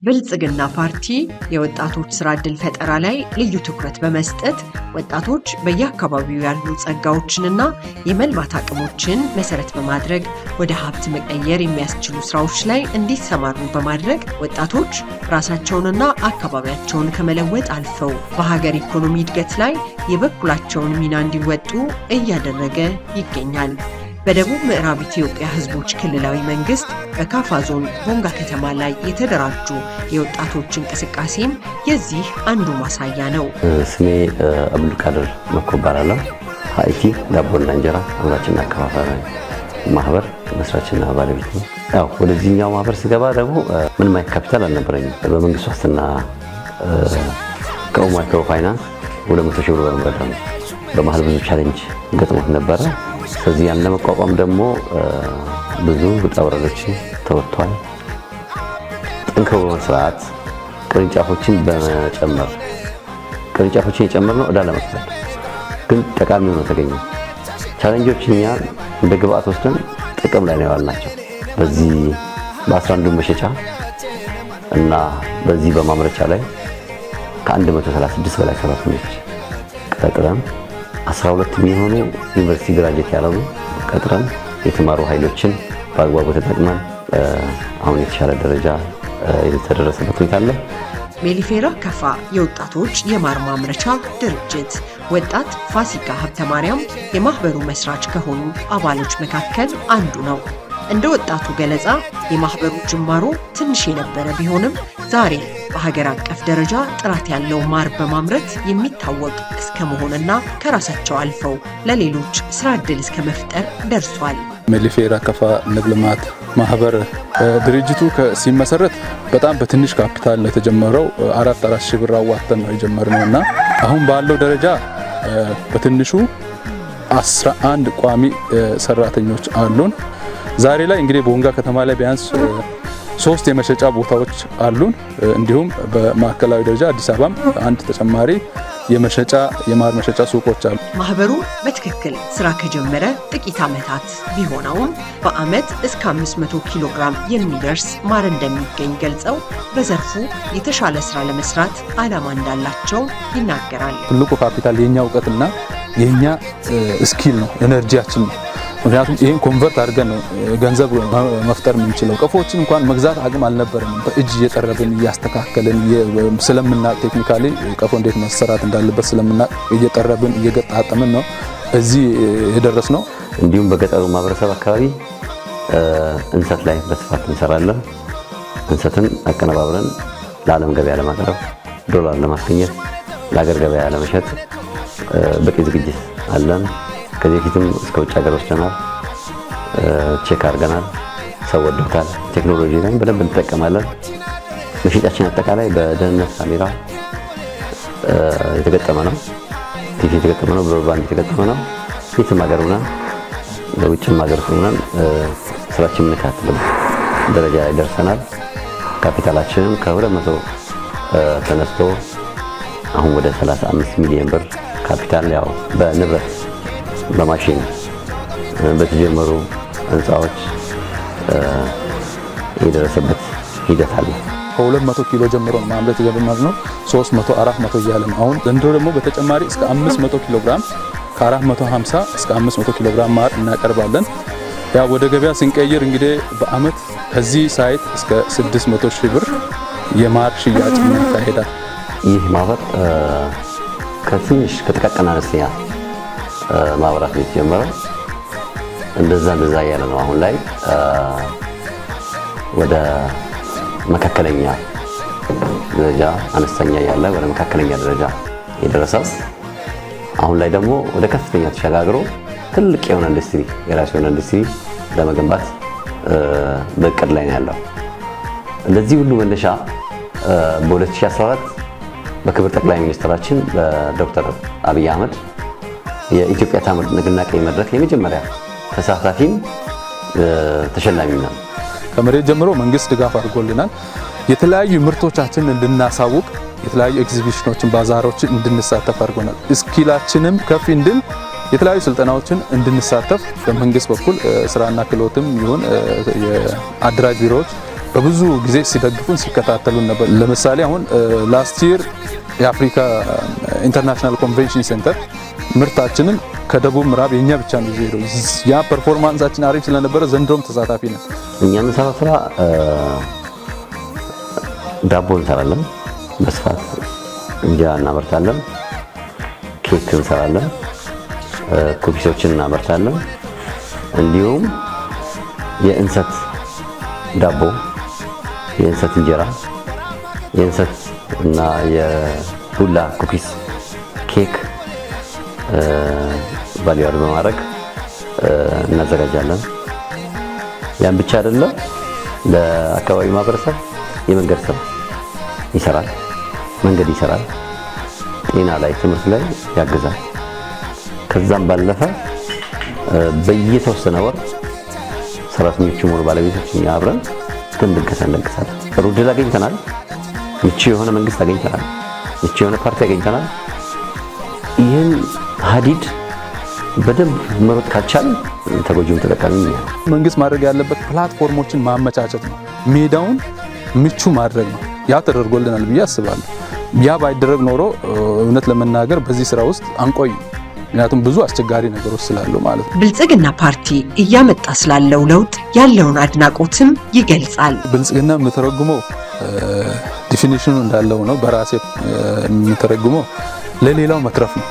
ብልጽግና ፓርቲ የወጣቶች ስራ ዕድል ፈጠራ ላይ ልዩ ትኩረት በመስጠት ወጣቶች በየአካባቢው ያሉ ጸጋዎችንና የመልማት አቅሞችን መሰረት በማድረግ ወደ ሀብት መቀየር የሚያስችሉ ስራዎች ላይ እንዲሰማሩ በማድረግ ወጣቶች ራሳቸውንና አካባቢያቸውን ከመለወጥ አልፈው በሀገር ኢኮኖሚ እድገት ላይ የበኩላቸውን ሚና እንዲወጡ እያደረገ ይገኛል። በደቡብ ምዕራብ ኢትዮጵያ ህዝቦች ክልላዊ መንግስት በካፋ ዞን ቦንጋ ከተማ ላይ የተደራጁ የወጣቶች እንቅስቃሴም የዚህ አንዱ ማሳያ ነው። ስሜ አብዱልቃድር መኮ እባላለሁ። ሀይቲ ዳቦና እንጀራ አምራችና አከፋፋይ ማህበር መስራችና ባለቤት ነኝ። ያው ወደዚህኛው ማህበር ስገባ ደግሞ ምንም አይነት ካፒታል አልነበረኝም። በመንግስት ዋስትና ከኦሞ ማይክሮ ፋይናንስ 200 ሺህ ብር በመበደር ነው። በመሀል ብዙ ቻሌንጅ ገጥሞት ነበረ። ስለዚህ ያን ለመቋቋም ደግሞ ብዙ ውጣ ውረዶችን ተወጥቷል። ጠንክሮ በመስራት ቅርንጫፎችን በመጨመር ቅርንጫፎችን የጨመርነው ዕዳ ለመክፈል ግን ጠቃሚ ሆኖ ተገኘ። ቻሌንጆችን እኛ እንደ ግብአት ወስደን ጥቅም ላይ ነው ያዋልናቸው። በዚህ በ11 መሸጫ እና በዚህ በማምረቻ ላይ ከ136 በላይ ሰራተኞች ቀጥረን 12 የሚሆኑ ዩኒቨርሲቲ ግራጁዌት ያደረጉ ቀጥረን የተማሩ ኃይሎችን በአግባቡ ተጠቅመን አሁን የተሻለ ደረጃ የተደረሰበት ሁኔታ አለ። ሜሊፌራ ከፋ የወጣቶች የማር ማምረቻ ድርጅት ወጣት ፋሲካ ሀብተ ማርያም የማህበሩ መስራች ከሆኑ አባሎች መካከል አንዱ ነው። እንደ ወጣቱ ገለጻ የማህበሩ ጅማሮ ትንሽ የነበረ ቢሆንም ዛሬ በሀገር አቀፍ ደረጃ ጥራት ያለው ማር በማምረት የሚታወቅ እስከ መሆንና ከራሳቸው አልፈው ለሌሎች ስራ ዕድል እስከ መፍጠር ደርሷል። ሜሊፌራ ከፋ ንግድ ልማት ማህበር ድርጅቱ ሲመሰረት በጣም በትንሽ ካፒታል ነው የተጀመረው። 4 ሺህ ብር አዋጥተን ነው የጀመርነውና አሁን ባለው ደረጃ በትንሹ 11 ቋሚ ሰራተኞች አሉን። ዛሬ ላይ እንግዲህ ቦንጋ ከተማ ላይ ቢያንስ 3 የመሸጫ ቦታዎች አሉን። እንዲሁም በማዕከላዊ ደረጃ አዲስ አበባም አንድ ተጨማሪ የማር መሸጫ ሱቆች አሉ። ማህበሩ በትክክል ስራ ከጀመረ ጥቂት ዓመታት ቢሆነውም በአመት እስከ 500 ኪሎ ግራም የሚደርስ ማር እንደሚገኝ ገልጸው በዘርፉ የተሻለ ስራ ለመስራት ዓላማ እንዳላቸው ይናገራል። ትልቁ ካፒታል የኛ እውቀትና የኛ ስኪል ነው፣ ኤነርጂያችን ነው። ምክንያቱም ይሄን ኮንቨርት አድርገን ነው ገንዘብ መፍጠር የምንችለው። ቀፎችን እንኳን መግዛት አቅም አልነበረንም። በእጅ እየጠረብን እያስተካከልን ስለምናቅ ቴክኒካሊ ቀፎ እንዴት መሰራት እንዳለበት ስለምናቅ እየጠረብን እየገጣጠምን ነው እዚህ የደረስነው። እንዲሁም በገጠሩ ማህበረሰብ አካባቢ እንሰት ላይ በስፋት እንሰራለን። እንሰትን አቀነባብረን ለዓለም ገበያ ለማቅረብ፣ ዶላር ለማስገኘት፣ ለሀገር ገበያ ለመሸጥ በቂ ዝግጅት አለን። ከዚህ በፊትም እስከ ውጭ ሀገር ወስደናል፣ ቼክ አድርገናል፣ ሰው ወዶታል። ቴክኖሎጂ ላይ በደንብ እንጠቀማለን። መሸጫችን አጠቃላይ በደህንነት ካሜራ የተገጠመ ነው፣ ቲቪ የተገጠመ ነው፣ ብሮድባንድ የተገጠመ ነው። የትም ሀገር ሆነን ለውጭም ሀገር ሆነን ስራችን የምንከታተልበት ደረጃ ላይ ደርሰናል። ካፒታላችንም ከ200 ተነስቶ አሁን ወደ 35 ሚሊዮን ብር ካፒታል ያው በንብረት በማሽን በተጀመሩ ህንፃዎች የደረሰበት ሂደት አለ። ከ200 ኪሎ ጀምሮ ነው ማምረት የጀመርነው። 300 400 እያለ ነው አሁን። ዘንድሮ ደግሞ በተጨማሪ እስከ 500 ኪሎ ግራም ከ450 እስከ 500 ኪሎ ግራም ማር እናቀርባለን። ያ ወደ ገበያ ስንቀይር እንግዲህ በአመት ከዚህ ሳይት እስከ 600 ሺህ ብር የማር ሽያጭ እናካሄዳለን። ይህ ማህበር ከትንሽ ከተቀቀና አነስተኛ ማህበራት ቤት ጀመረው እንደዛ ያለ ነው። አሁን ላይ ወደ መካከለኛ ደረጃ አነስተኛ ያለ ወደ መካከለኛ ደረጃ የደረሰው አሁን ላይ ደግሞ ወደ ከፍተኛ ተሸጋግሮ ትልቅ የሆነ ኢንዱስትሪ የራሱ የሆነ ኢንዱስትሪ ለመገንባት በእቅድ ላይ ነው ያለው። ለዚህ ሁሉ መነሻ በ2014 በክብር ጠቅላይ ሚኒስትራችን በዶክተር አብይ አህመድ የኢትዮጵያ ታምርት ንቅናቄ መድረክ የመጀመሪያ ተሳታፊም ተሸላሚም ነው። ከመሬት ጀምሮ መንግስት ድጋፍ አድርጎልናል። የተለያዩ ምርቶቻችንን እንድናሳውቅ የተለያዩ ኤግዚቢሽኖችን ባዛሮችን እንድንሳተፍ አድርጎናል። ስኪላችንም ከፍ እንድል የተለያዩ ስልጠናዎችን እንድንሳተፍ በመንግስት በኩል ስራና ክህሎትም ይሁን የአደራጅ ቢሮዎች በብዙ ጊዜ ሲደግፉን ሲከታተሉን ነበር። ለምሳሌ አሁን ላስት ይር የአፍሪካ ኢንተርናሽናል ኮንቬንሽን ሴንተር ምርታችንን ከደቡብ ምዕራብ የኛ ብቻ ነው ዜሮ። ያ ፐርፎርማንሳችን አሪፍ ስለነበረ ዘንድሮም ተሳታፊ ነን። እኛ የምንሰራው ስራ ዳቦ እንሰራለን፣ በስፋት እንጀራ እናመርታለን፣ ኬክ እንሰራለን፣ ኩኪሶችን እናመርታለን። እንዲሁም የእንሰት ዳቦ፣ የእንሰት እንጀራ፣ የእንሰት እና የቡላ ኩኪስ፣ ኬክ ቫልዩአድ በማድረግ እናዘጋጃለን። ያን ብቻ አይደለም፣ ለአካባቢ ማህበረሰብ የመንገድ ስራ ይሰራል፣ መንገድ ይሰራል፣ ጤና ላይ ትምህርት ላይ ያግዛል። ከዛም ባለፈ በየተወሰነ ወር ሰራተኞቹም ሆነ ባለቤቶች እኛ አብረን እንቀሳቀሳለን። ጥሩ ድል አገኝተናል። ምቹ የሆነ መንግስት አገኝተናል። ምቹ የሆነ ፓርቲ አገኝተናል። ይህን ሀዲድ በደንብ መሮጥ ካልቻል ተጎጂውን ተጠቃሚ ነው። መንግስት ማድረግ ያለበት ፕላትፎርሞችን ማመቻቸት ነው። ሜዳውን ምቹ ማድረግ ነው። ያ ተደርጎልናል ብዬ አስባለሁ። ያ ባይደረግ ኖሮ እውነት ለመናገር በዚህ ስራ ውስጥ አንቆይ። ምክንያቱም ብዙ አስቸጋሪ ነገሮች ስላሉ ማለት ነው። ብልጽግና ፓርቲ እያመጣ ስላለው ለውጥ ያለውን አድናቆትም ይገልጻል። ብልጽግና የምተረጉመው ዲፊኒሽኑ እንዳለው ነው። በራሴ የምተረጉመው ለሌላው መትረፍ ነው።